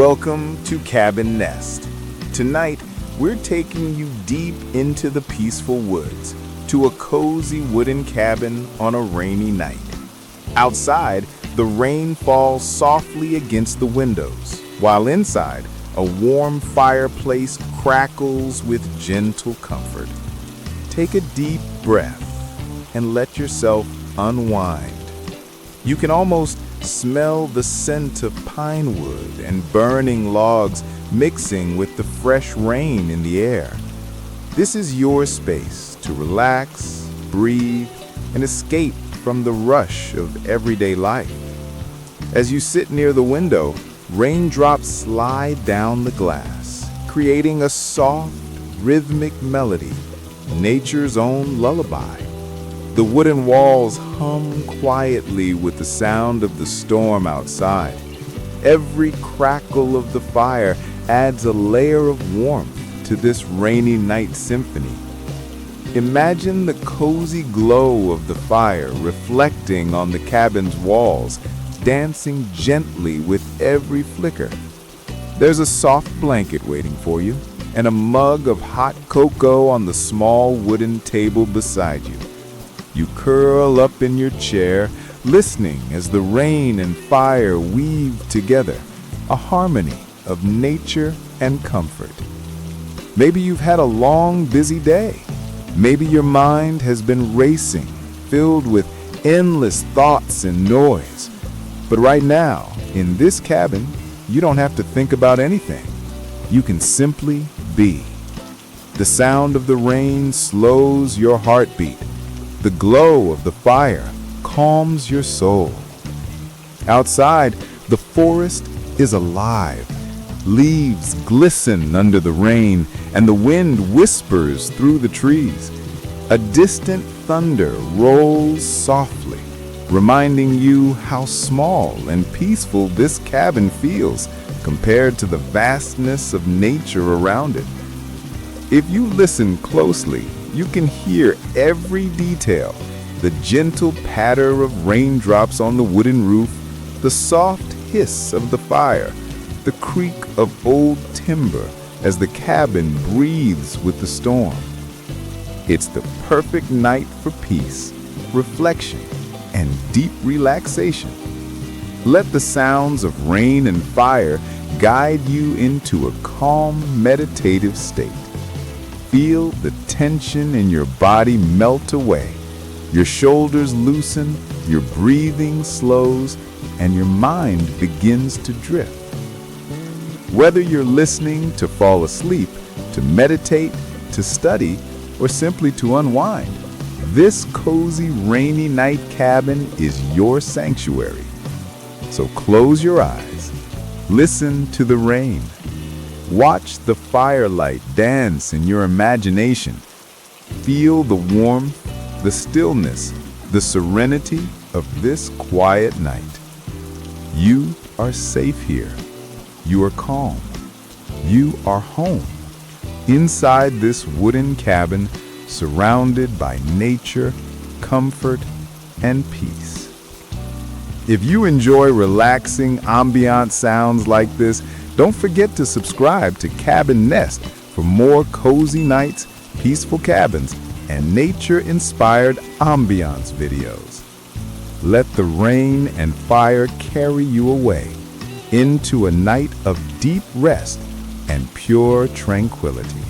Welcome to Cabin Nest. Tonight, we're taking you deep into the peaceful woods to a cozy wooden cabin on a rainy night. Outside, the rain falls softly against the windows, while inside, a warm fireplace crackles with gentle comfort. Take a deep breath and let yourself unwind. You can almost smell the scent of pine wood and burning logs mixing with the fresh rain in the air. This is your space to relax, breathe, and escape from the rush of everyday life. As you sit near the window, raindrops slide down the glass, creating a soft, rhythmic melody, nature's own lullaby. The wooden walls hum quietly with the sound of the storm outside. Every crackle of the fire adds a layer of warmth to this rainy night symphony. Imagine the cozy glow of the fire reflecting on the cabin's walls, dancing gently with every flicker. There's a soft blanket waiting for you, and a mug of hot cocoa on the small wooden table beside you. You curl up in your chair, listening as the rain and fire weave together, a harmony of nature and comfort. Maybe you've had a long, busy day. Maybe your mind has been racing, filled with endless thoughts and noise. But right now, in this cabin, you don't have to think about anything. You can simply be. The sound of the rain slows your heartbeat. The glow of the fire calms your soul. Outside, the forest is alive. Leaves glisten under the rain, and the wind whispers through the trees. A distant thunder rolls softly, reminding you how small and peaceful this cabin feels compared to the vastness of nature around it. If you listen closely, you can hear every detail: the gentle patter of raindrops on the wooden roof, the soft hiss of the fire, the creak of old timber as the cabin breathes with the storm. It's the perfect night for peace, reflection, and deep relaxation. Let the sounds of rain and fire guide you into a calm, meditative state. Feel the tension in your body melt away. Your shoulders loosen, your breathing slows, and your mind begins to drift. Whether you're listening to fall asleep, to meditate, to study, or simply to unwind, this cozy rainy night cabin is your sanctuary. So close your eyes, listen to the rain. Watch the firelight dance in your imagination. Feel the warmth, the stillness, the serenity of this quiet night. You are safe here. You are calm. You are home. Inside this wooden cabin, surrounded by nature, comfort, and peace. If you enjoy relaxing ambient sounds like this, don't forget to subscribe to Cabin Nest for more cozy nights, peaceful cabins, and nature-inspired ambiance videos. Let the rain and fire carry you away into a night of deep rest and pure tranquility.